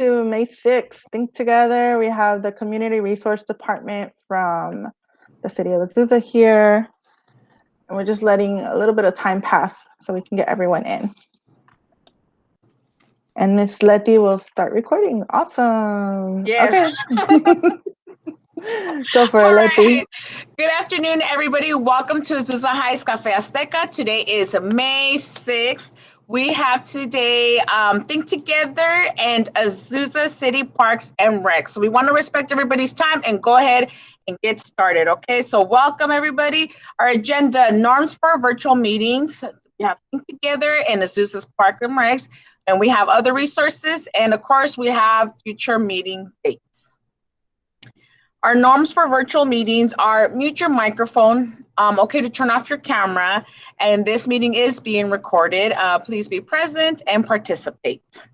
to May 6th. Think Together. We have the Community Resource Department from the city of Azusa here. And we're just letting a little bit of time pass so we can get everyone in. And Miss Letty will start recording. Awesome. Yes. Okay. Go for it, Letty. Right. Good afternoon, everybody. Welcome to azusahs Cafe Azteca. Today is May 6th. We have today Think Together and Azusa City Parks and Rec. So we want to respect everybody's time and go ahead and get started, okay? So welcome, everybody. Our agenda, norms for virtual meetings. We have Think Together and Azusa's Park and Recs, and we have other resources. And of course, we have future meeting dates. Our norms for virtual meetings are mute your microphone, okay to turn off your camera, and this meeting is being recorded. Please be present and participate.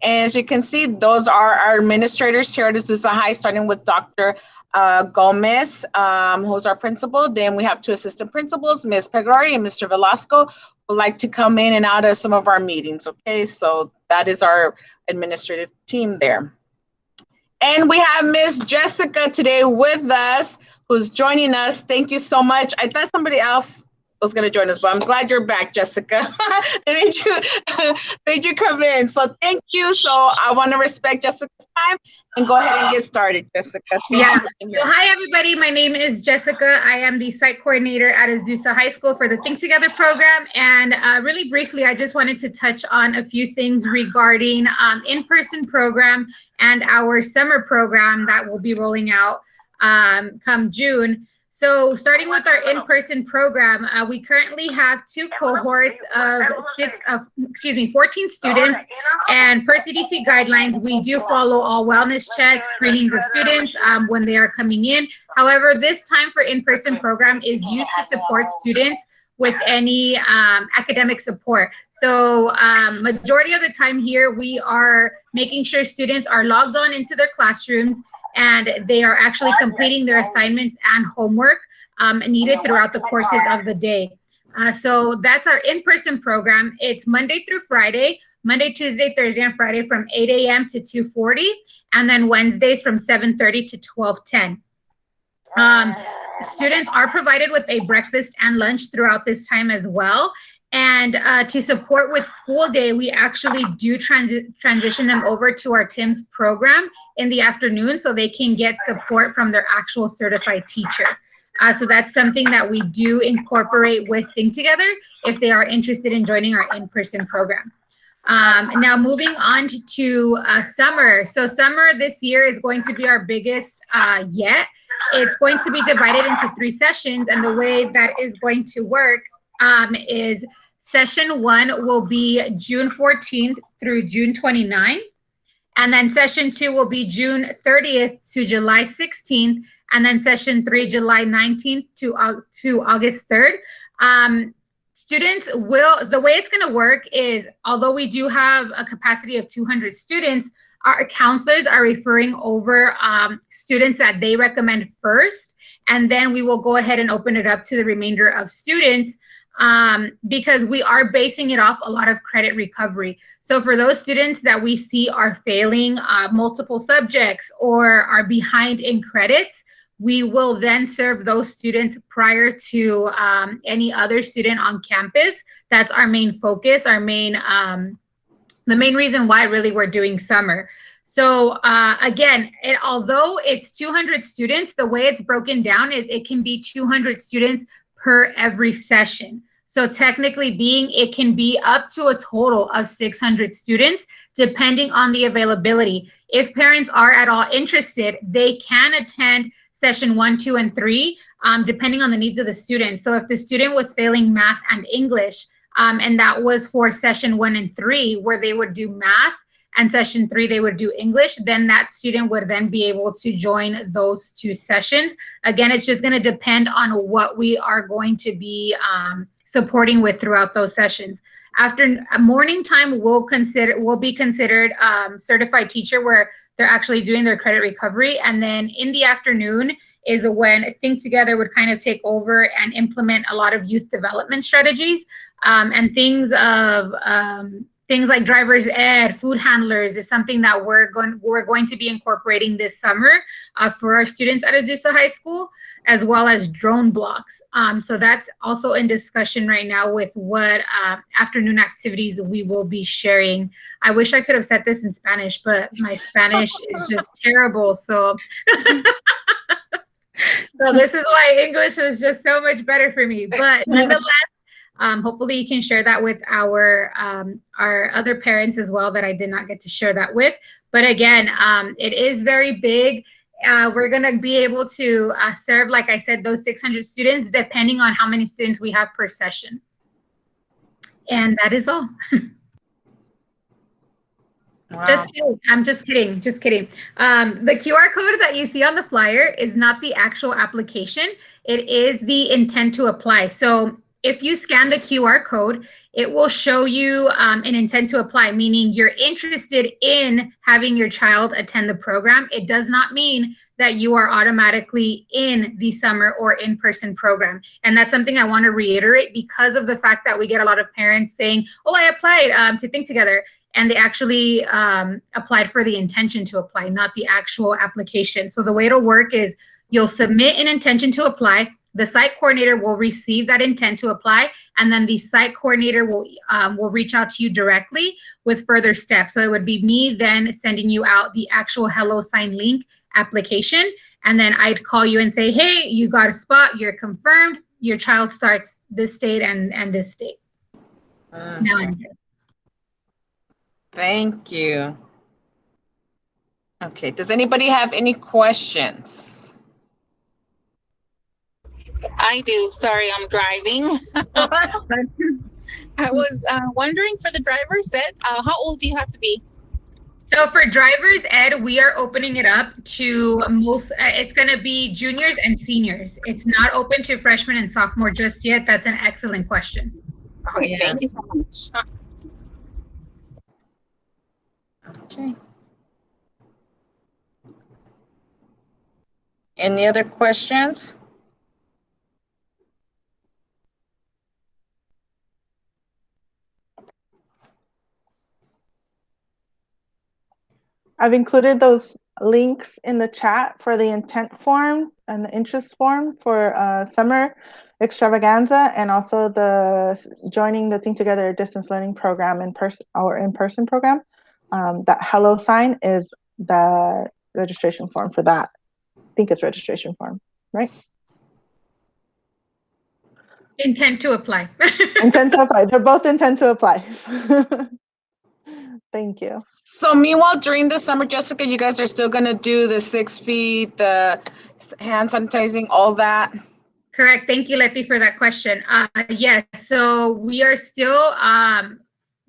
And as you can see, those are our administrators here at Azusa High, starting with Dr. Gomez, who's our principal. Then we have two assistant principals, Ms. Pegori and Mr. Velasco, who like to come in and out of some of our meetings, okay? So that is our administrative team there. And we have Miss Jessica today with us, who's joining us. Thank you so much. I thought somebody else was going to join us, but I'm glad you're back, Jessica. They made you come in. So thank you. So I want to respect Jessica's time and go ahead and get started, Jessica. Yeah. So hi, everybody. My name is Jessica. I am the site coordinator at Azusa High School for the Think Together program. And really briefly, I just wanted to touch on a few things regarding in-person program and our summer program that will be rolling out come June. So starting with our in-person program, we currently have two cohorts of 14 students, and per CDC guidelines, we do follow all wellness checks, screenings of students when they are coming in. However, this time for in-person program is used to support students with any academic support. So majority of the time here, we are making sure students are logged on into their classrooms and they are actually completing their assignments and homework needed throughout the courses of the day. So that's our in-person program. It's Monday through Friday, Monday, Tuesday, Thursday, and Friday from 8 a.m. to 2:40, and then Wednesdays from 7:30 to 12:10. Students are provided with a breakfast and lunch throughout this time as well. And to support with school day, we actually do transition them over to our TIMS program in the afternoon so they can get support from their actual certified teacher. So that's something that we do incorporate with Think Together if they are interested in joining our in-person program. Now moving on to summer. So summer this year is going to be our biggest yet. It's going to be divided into 3 sessions, and the way that is going to work is session 1 will be June 14th through June 29th. And then session 2 will be June 30th to July 16th. And then session 3, July 19th to August 3rd. Students will, the way it's going to work is, although we do have a capacity of 200 students, our counselors are referring over students that they recommend first. And then we will go ahead and open it up to the remainder of students because we are basing it off a lot of credit recovery. So for those students that we see are failing multiple subjects or are behind in credits, we will then serve those students prior to any other student on campus. That's our main focus, our main, the main reason why really we're doing summer. So again, although it's 200 students, the way it's broken down is it can be 200 students per every session. So technically being, it can be up to a total of 600 students, depending on the availability. If parents are at all interested, they can attend session 1, 2, and 3, depending on the needs of the student. So if the student was failing math and English, and that was for session 1 and 3, where they would do math, and session 3, they would do English, then that student would then be able to join those 2 sessions. Again, it's just going to depend on what we are going to be supporting with throughout those sessions. After morning time, will be considered certified teacher, where they're actually doing their credit recovery. And then in the afternoon is when Think Together would kind of take over and implement a lot of youth development strategies and things of things like driver's ed, food handlers is something that we're going to be incorporating this summer for our students at Azusa High School, as well as drone blocks. So that's also in discussion right now with what afternoon activities we will be sharing. I wish I could have said this in Spanish, but my Spanish is just terrible. So, so this is why English is just so much better for me. But nonetheless, hopefully you can share that with our other parents as well that I did not get to share that with. But again, it is very big. We're going to be able to serve, like I said, those 600 students, depending on how many students we have per session. And that is all. Wow. Just kidding. I'm just kidding. Just kidding. The QR code that you see on the flyer is not the actual application. It is the intent to apply. So if you scan the QR code, it will show you an intent to apply, meaning you're interested in having your child attend the program. It does not mean that you are automatically in the summer or in-person program. And that's something I want to reiterate because of the fact that we get a lot of parents saying, oh, I applied to Think Together. And they actually applied for the intention to apply, not the actual application. So the way it'll work is you'll submit an intention to apply. The site coordinator will receive that intent to apply, and then the site coordinator will reach out to you directly with further steps. So it would be me then sending you out the actual Hello Sign link application, and then I'd call you and say, hey, you got a spot, you're confirmed, your child starts this date and this date. Now I'm good. Thank you. Okay, does anybody have any questions? I do. Sorry, I'm driving. I was wondering for the driver's ed, how old do you have to be? So for driver's ed, we are opening it up to most, it's going to be juniors and seniors. It's not open to freshmen and sophomore just yet. That's an excellent question. Okay, yeah. Thank you so much. Okay. Any other questions? I've included those links in the chat for the intent form and the interest form for summer extravaganza, and also the joining the Think Together distance learning program in in-person program. That Hello Sign is the registration form for that. I think it's registration form, right? Intent to apply. Intent to apply. They're both intent to apply. Thank you. So meanwhile, during the summer, Jessica, you guys are still going to do the 6 feet, the hand sanitizing, all that? Correct. Thank you, Letty, for that question. Yes, so we are still,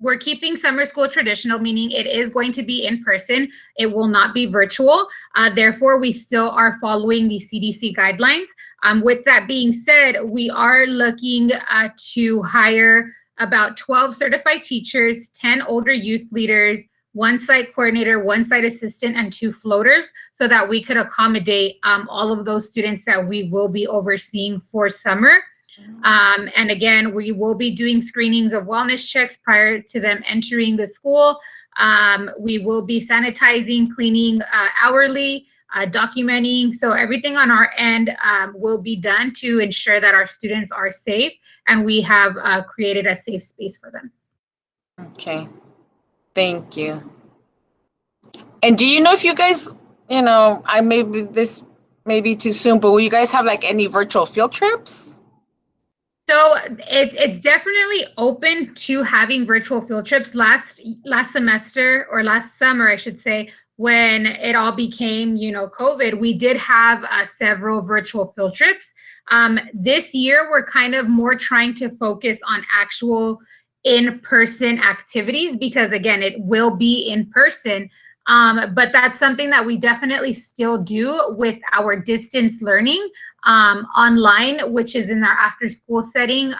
we're keeping summer school traditional, meaning it is going to be in person. It will not be virtual. Therefore, we still are following the CDC guidelines. With that being said, we are looking to hire about 12 certified teachers, 10 older youth leaders, 1 site coordinator, 1 site assistant, and 2 floaters, so that we could accommodate all of those students that we will be overseeing for summer. And again, we will be doing screenings of wellness checks prior to them entering the school. We will be sanitizing, cleaning hourly, documenting. So everything on our end will be done to ensure that our students are safe, and we have created a safe space for them. Okay, thank you. And do you know if you guys, you know, this may be too soon, but will you guys have like any virtual field trips? So it's definitely open to having virtual field trips. Last semester, or last summer, I should say, when it all became, you know, COVID, we did have several virtual field trips. This year, we're kind of more trying to focus on actual in-person activities because, again, it will be in person. But that's something that we definitely still do with our distance learning online, which is in our after-school setting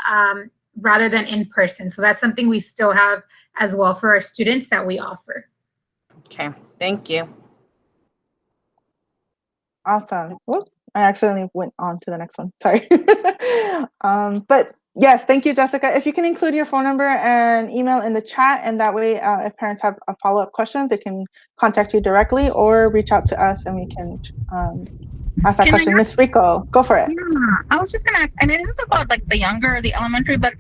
rather than in person. So that's something we still have as well for our students that we offer. Okay, thank you. Awesome. Whoop, I accidentally went on to the next one. Sorry. But Yes, thank you, Jessica. If you can include your phone number and email in the chat, and that way, if parents have follow-up questions, they can contact you directly or reach out to us, and we can ask that Can I question. Miss Rico, go for it. Yeah, I was just gonna ask, and this is about like the younger, the elementary, but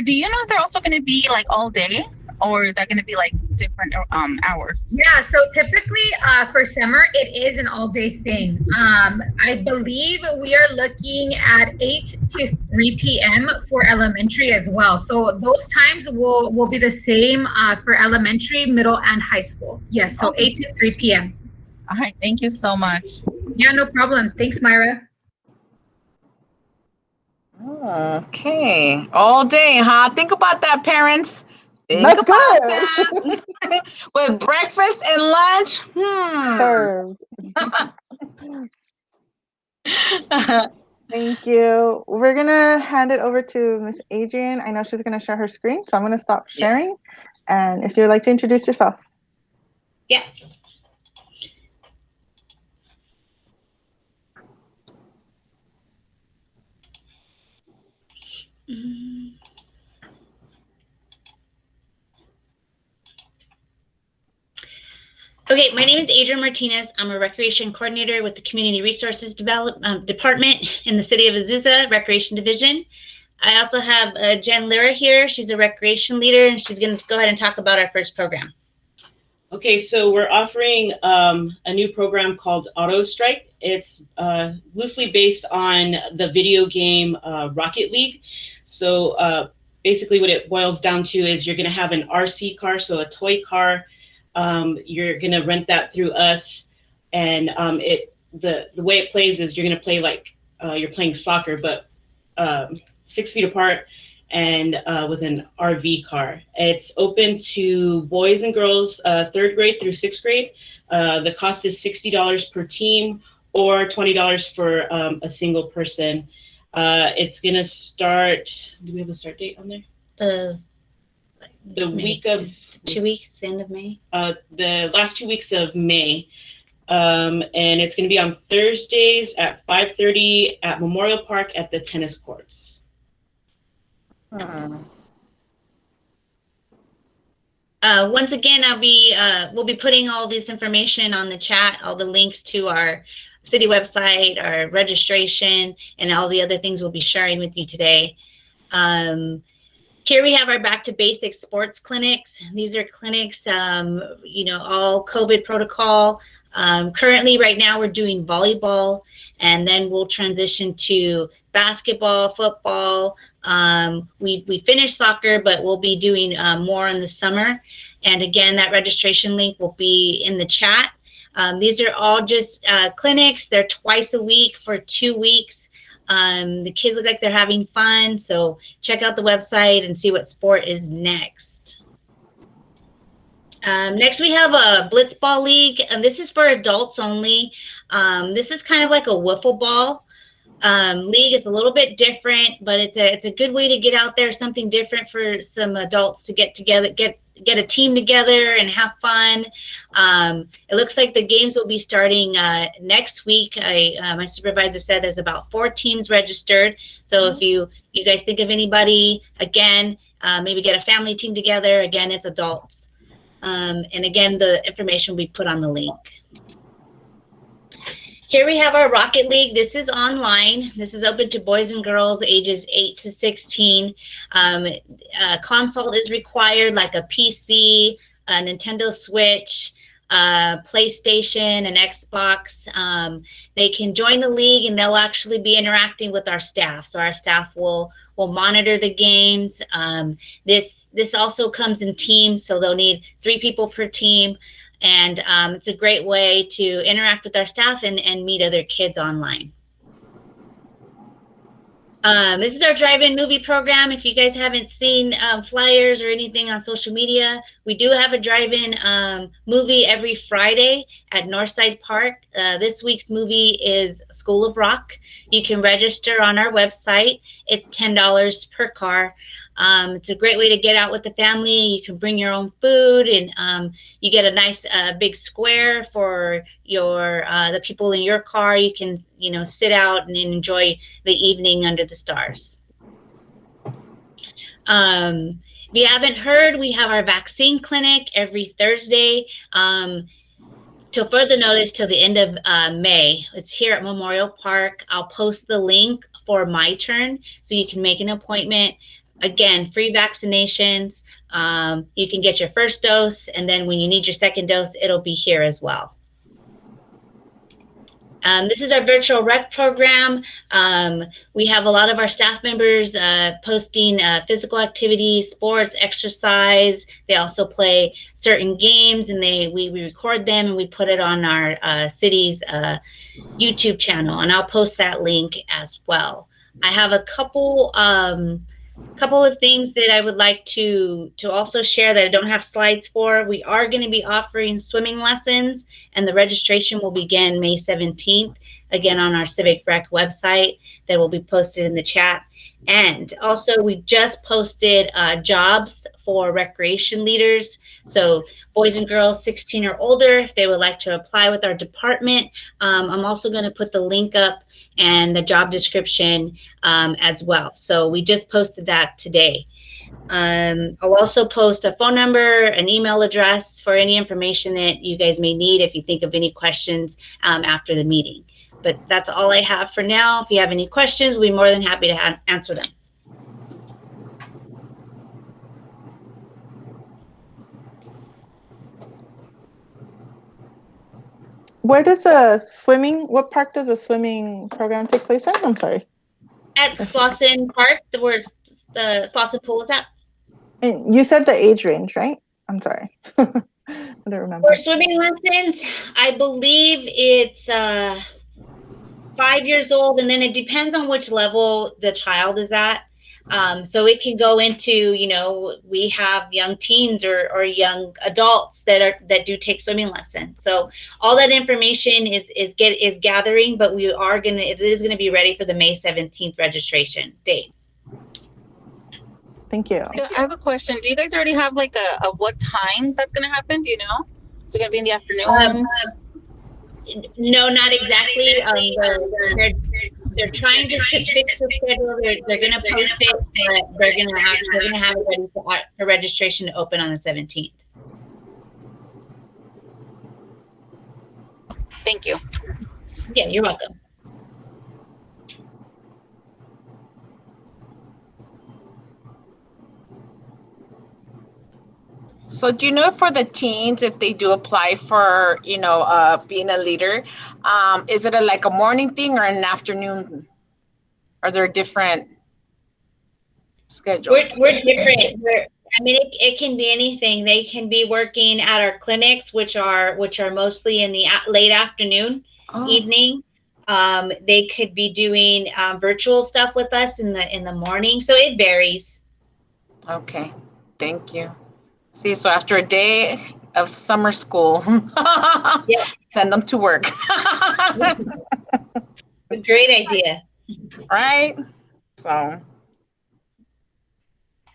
do you know if they're also gonna be like all day, or is that gonna be like different hours? Yeah, so typically for summer, it is an all-day thing. I believe we are looking at 8 to 3 p.m. for elementary as well. So those times will be the same for elementary, middle, and high school. Yes, so Okay. 8 to 3 p.m. All right, thank you so much. Yeah, no problem. Thanks, Myra. Okay, all day, huh? Think about that, parents. Think That's about good. that. With breakfast and lunch. Served. Thank you. We're gonna hand it over to Miss Adrian. I know she's gonna share her screen, so I'm gonna stop sharing. Yes. And if you'd like to introduce yourself. Yeah. Okay, my name is Adrian Martinez. I'm a recreation coordinator with the Community Resources Department in the city of Azusa, Recreation Division. I also have Jen Lira here. She's a recreation leader, and she's going to go ahead and talk about our first program. Okay, so we're offering a new program called Auto Strike. It's loosely based on the video game Rocket League. So basically what it boils down to is you're going to have an RC car, so a toy car. You're going to rent that through us. And the way it plays is you're going to play like you're playing soccer, but 6 feet apart and with an RV car. It's open to boys and girls, 3rd grade through 6th grade. The cost is $60 per team or $20 for a single person. It's gonna start, do we have a start date on there? The week of 2 weeks, the end of May. The last 2 weeks of May. And it's gonna be on Thursdays at 5:30 at Memorial Park at the tennis courts. Once again, we'll be putting all this information on the chat, all the links to our city website, our registration, and all the other things we'll be sharing with you today. Here we have our Back to Basics sports clinics. These are clinics, all COVID protocol. Currently, right now, we're doing volleyball, and then we'll transition to basketball, football. We finished soccer, but we'll be doing more in the summer. And again, that registration link will be in the chat. These are all just clinics. They're twice a week for 2 weeks. The kids look like they're having fun. So check out the website and see what sport is next. Next, we have a Blitzball League, and this is for adults only. This is kind of like a wiffle ball league. Is a little bit different, but it's a good way to get out there, something different for some adults to get together, get a team together and have fun. It looks like the games will be starting next week. My supervisor said there's about 4 teams registered. So if you guys think of anybody, again, maybe get a family team together. Again, it's adults. And again, the information will be put on the link. Here we have our Rocket League. This is online. This is open to boys and girls ages 8 to 16. Console is required, like a PC, a Nintendo Switch, PlayStation, an Xbox. They can join the league, and they'll actually be interacting with our staff. So our staff will monitor the games. This also comes in teams, so they'll need 3 people per team. And it's a great way to interact with our staff and meet other kids online. This is our drive-in movie program. If you guys haven't seen flyers or anything on social media, we do have a drive-in movie every Friday at Northside Park. This week's movie is School of Rock. You can register on our website. It's $10 per car. It's a great way to get out with the family. You can bring your own food, and you get a nice big square for your the people in your car. You can sit out and enjoy the evening under the stars. If you haven't heard, we have our vaccine clinic every Thursday. Till further notice, till the end of May. It's here at Memorial Park. I'll post the link for My Turn so you can make an appointment. Again, free vaccinations. You can get your first dose, and then when you need your second dose, it'll be here as well. This is our virtual rec program. We have a lot of our staff members posting physical activities, sports, exercise. They also play certain games, and we record them and we put it on our city's YouTube channel, and I'll post that link as well. I have a couple of things that I would like to also share that I don't have slides for. We are going to be offering swimming lessons, and the registration will begin May 17th, again on our Civic Rec website that will be posted in the chat. And also we just posted jobs for recreation leaders. So boys and girls 16 or older, if they would like to apply with our department. I'm also going to put the link up and the job description as well. So we just posted that today. I'll also post a phone number, an email address for any information that you guys may need if you think of any questions after the meeting. But that's all I have for now. If you have any questions, we'll be more than happy to answer them. Where does what park does the swimming program take place at? I'm sorry. At Slauson Park, where the Slauson pool is at. And you said the age range, right? I'm sorry. I don't remember. For swimming lessons, I believe it's 5 years old, and then it depends on which level the child is at. So it can go into, we have young teens or young adults that do take swimming lessons. So all that information is gathering, but it is gonna be ready for the May 17th registration date. Thank you. I have a question. Do you guys already have like a what times that's gonna happen? Do you know? Is it gonna be in the afternoons? No, not exactly. They're trying to fix the schedule. They're going to post it, but they're going to have it ready for registration to open on the 17th. Thank you. Yeah, you're welcome. So do you know for the teens, if they do apply for, being a leader, is it like a morning thing or an afternoon? Are there different schedules? We're different. It can be anything. They can be working at our clinics, which are mostly in the late afternoon, evening. They could be doing virtual stuff with us in the morning. So it varies. Okay, thank you. See, so after a day of summer school, send them to work. It's a great idea. Right? So.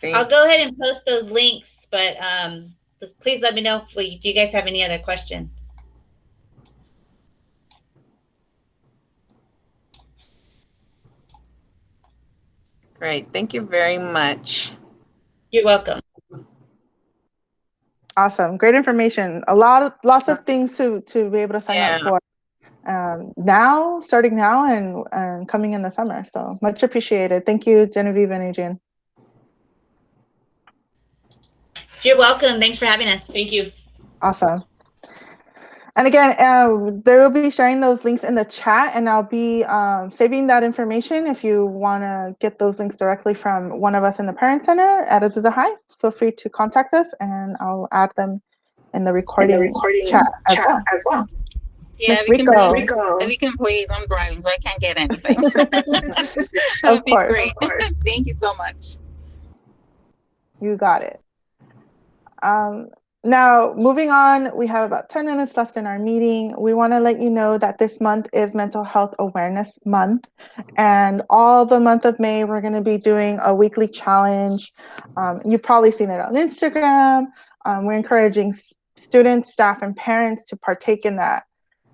I'll go ahead and post those links, but please let me know if you guys have any other questions. Great. Thank you very much. You're welcome. Awesome. Great information. Lots of things to be able to sign up for starting now and coming in the summer. So much appreciated. Thank you, Genevieve and Adrian. You're welcome. Thanks for having us. Thank you. Awesome. And again, they will be sharing those links in the chat, and I'll be saving that information. If you want to get those links directly from one of us in the Parent Center at Azusa High, feel free to contact us, and I'll add them in the recording chat as well. Yeah, if you can please, I'm driving, so I can't get anything. That would be great. Thank you so much. You got it. Now, moving on, we have about 10 minutes left in our meeting. We want to let you know that this month is Mental Health Awareness Month. And all the month of May, we're going to be doing a weekly challenge. You've probably seen it on Instagram. We're encouraging students, staff, and parents to partake in that.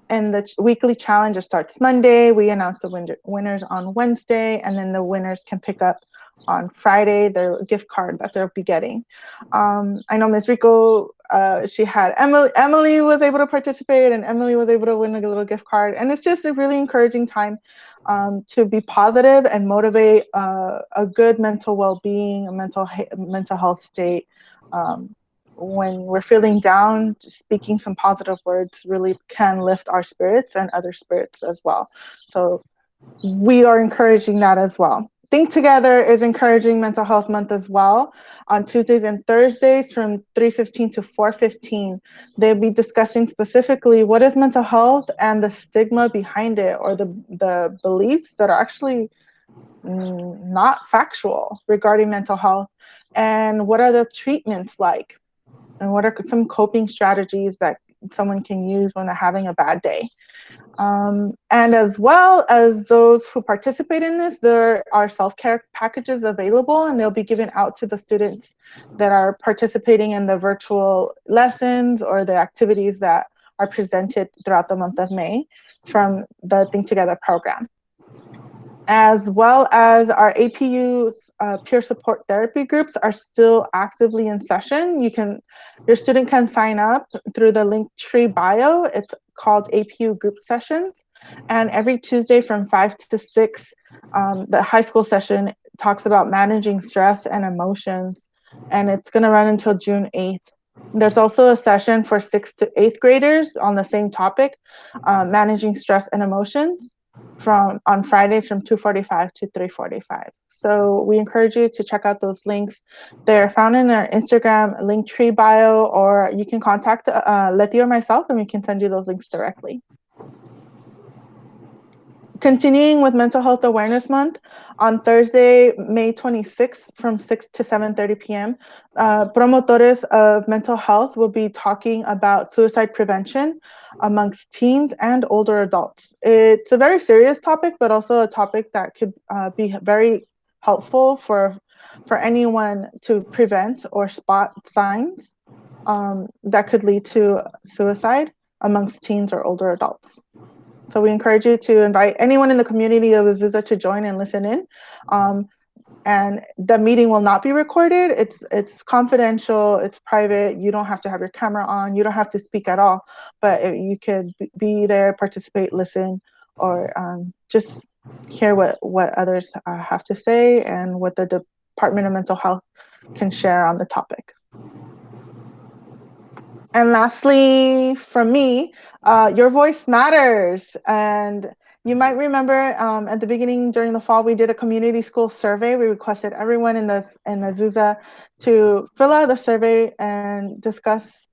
And the weekly challenge starts Monday. We announce the winners on Wednesday, and then the winners can pick up on Friday, their gift card that they'll be getting. I know Ms. Rico, she had Emily was able to participate, and Emily was able to win a little gift card. And it's just a really encouraging time to be positive and motivate a good mental well-being, a mental health state. When we're feeling down, just speaking some positive words really can lift our spirits and other spirits as well. So we are encouraging that as well. Think Together is encouraging Mental Health Month as well. On Tuesdays and Thursdays from 3:15 to 4:15, they'll be discussing specifically what is mental health and the stigma behind it, or the beliefs that are actually not factual regarding mental health, and what are the treatments like, and what are some coping strategies that someone can use when they're having a bad day. And as well as those who participate in this, there are self-care packages available, and they'll be given out to the students that are participating in the virtual lessons or the activities that are presented throughout the month of May from the Think Together program. As well as our APU's peer support therapy groups are still actively in session. Your student can sign up through the Linktree bio. It's called APU Group Sessions. And every Tuesday from 5 to 6, the high school session talks about managing stress and emotions. And it's gonna run until June 8th. There's also a session for 6th to 8th graders on the same topic, managing stress and emotions, on Fridays from 2:45 to 3:45. So we encourage you to check out those links. They're found in our Instagram Linktree bio, or you can contact Letty or myself and we can send you those links directly. Continuing with Mental Health Awareness Month, on Thursday, May 26th from 6 to 7:30 p.m., promotores of mental health will be talking about suicide prevention amongst teens and older adults. It's a very serious topic, but also a topic that could be very helpful for anyone to prevent or spot signs that could lead to suicide amongst teens or older adults. So we encourage you to invite anyone in the community of Azusa to join and listen in. And the meeting will not be recorded. It's confidential, it's private. You don't have to have your camera on. You don't have to speak at all, but you could be there, participate, listen, or just hear what others have to say and what the Department of Mental Health can share on the topic. And lastly, from me, your voice matters. And you might remember at the beginning during the fall, we did a community school survey. We requested everyone in the Azusa to fill out the survey and discuss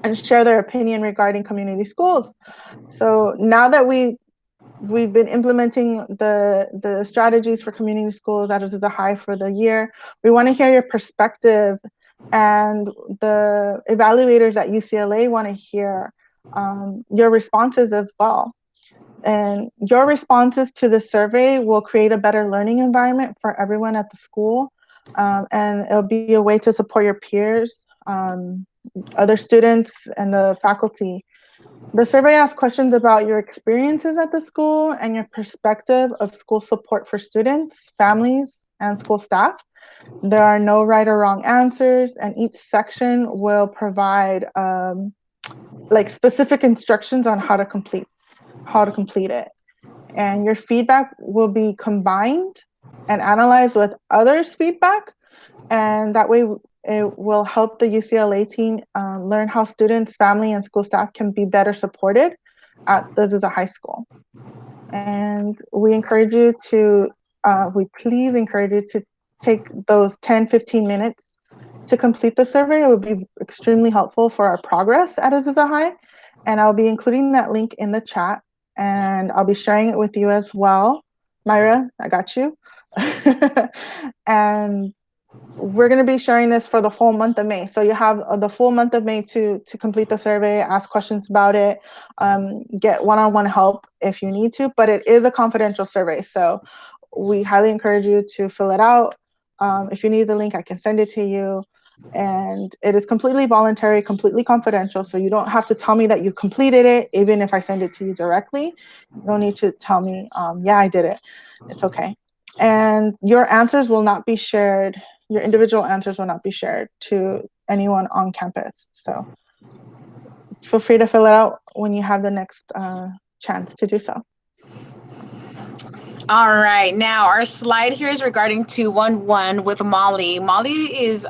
and share their opinion regarding community schools. So now that we've been implementing the strategies for community schools at Azusa High for the year, we want to hear your perspective, and the evaluators at UCLA want to hear your responses as well. And your responses to the survey will create a better learning environment for everyone at the school, and it'll be a way to support your peers, other students, and the faculty. The survey asks questions about your experiences at the school and your perspective of school support for students, families, and school staff. There are no right or wrong answers, and each section will provide like specific instructions on how to complete it. And your feedback will be combined and analyzed with others' feedback, and that way it will help the UCLA team learn how students, family, and school staff can be better supported at the Azusa High School. And we encourage you to, please encourage you to take those 10-15 minutes to complete the survey. It would be extremely helpful for our progress at Azusa High. And I'll be including that link in the chat, and I'll be sharing it with you as well. Myra, I got you. And we're going to be sharing this for the full month of May. So you have the full month of May to complete the survey, ask questions about it, get one-on-one help if you need to, but it is a confidential survey. So we highly encourage you to fill it out. If you need the link, I can send it to you. And it is completely voluntary, completely confidential. So you don't have to tell me that you completed it, even if I send it to you directly. No need to tell me, yeah, I did it. It's okay. And your answers will not be shared. Your individual answers will not be shared to anyone on campus. So feel free to fill it out when you have the next chance to do so. All right, now our slide here is regarding 211 with Molly. Molly is,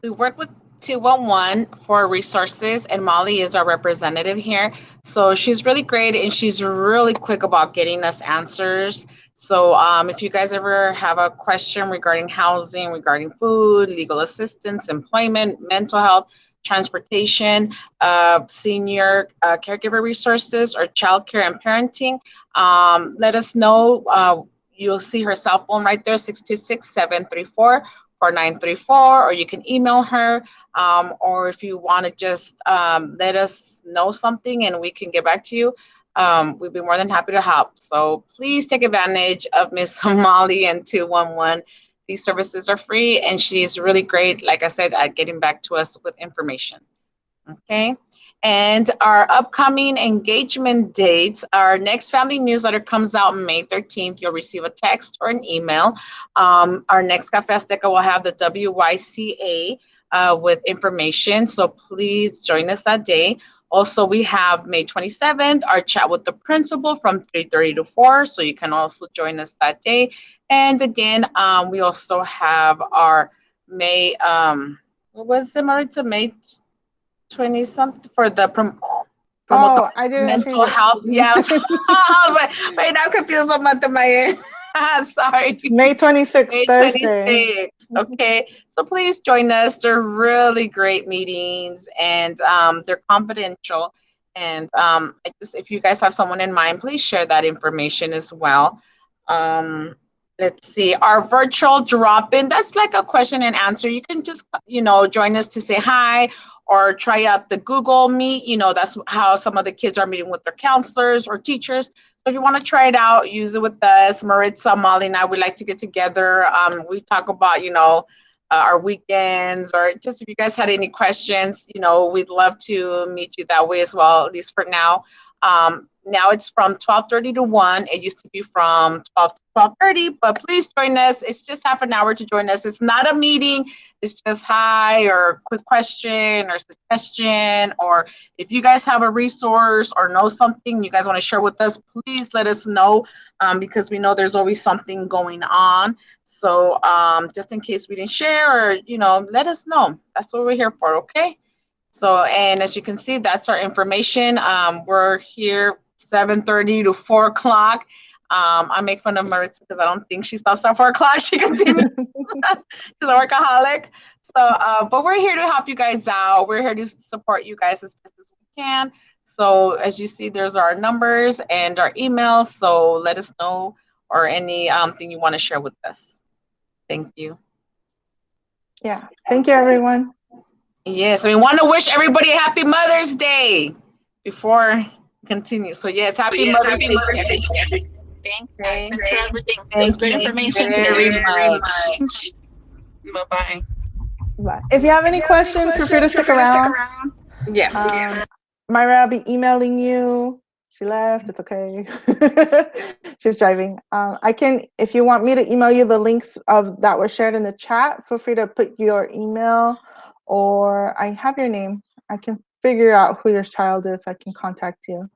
we work with 211 for resources, and Molly is our representative here. So she's really great, and she's really quick about getting us answers. So if you guys ever have a question regarding housing, regarding food, legal assistance, employment, mental health, transportation, senior caregiver resources, or childcare and parenting, let us know. You'll see her cell phone right there, 626-734-4934, or you can email her, or if you want to just let us know something and we can get back to you, we'd be more than happy to help. So please take advantage of Miss Molly and 211. These services are free, and she's really great, like I said, at getting back to us with information. Okay, and our upcoming engagement dates, our next family newsletter comes out May 13th. You'll receive a text or an email. Our next Cafe Azteca will have the WYCA with information, so please join us that day. Also, we have May 27th, our chat with the principal from 3:30 to 4, so you can also join us that day. And again, we also have our May, what was it, Maritza? May 20-something for the Oh, I didn't mental change it. health. Yeah, I was like, wait, I'm confused what month am I in? Sorry. May 26th, May Thursday. 26th. Okay, so please join us. They're really great meetings, and they're confidential. And if you guys have someone in mind, please share that information as well. Let's see, our virtual drop-in, that's like a question and answer. You can just, join us to say hi, or try out the Google Meet. That's how some of the kids are meeting with their counselors or teachers. So if you want to try it out, use it with us. Maritza, Molly, and I, we like to get together. We talk about, our weekends, or just if you guys had any questions, we'd love to meet you that way as well, at least for now. Now it's from 12:30 to 1. It used to be from 12 to 12:30, but please join us. It's just half an hour to join us. It's not a meeting. It's just hi, or quick question or suggestion, or if you guys have a resource or know something you guys want to share with us, please let us know, because we know there's always something going on. So just in case we didn't share, or, let us know. That's what we're here for, okay? So, and as you can see, that's our information. We're here 7:30 to 4 o'clock. I make fun of Maritza because I don't think she stops at 4 o'clock. She continues. She's a workaholic. So, but we're here to help you guys out. We're here to support you guys as best as we can. So as you see, there's our numbers and our emails. So let us know, or any thing you want to share with us. Thank you. Yeah. Thank you, everyone. Yes, we want to wish everybody a happy Mother's Day before we continue. So yes, happy Mother's Day to everybody. Thanks, Okay. Thanks for everything. Thank Great you information very today. much. Bye-bye. Bye. If you have any questions, feel free to stick around. Yes. Myra, I'll be emailing you. She left. It's okay. She's driving. I can, if you want me to email you the links that were shared in the chat, feel free to put your email, or I have your name. I can figure out who your child is. I can contact you.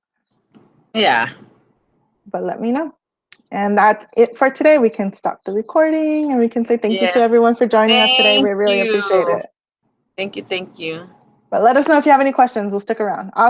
Yeah. But let me know. And that's it for today. We can stop the recording, and we can say thank you to Yes. everyone for joining us today. We really Thank you. appreciate it. Thank you. But let us know if you have any questions. We'll stick around. Awesome.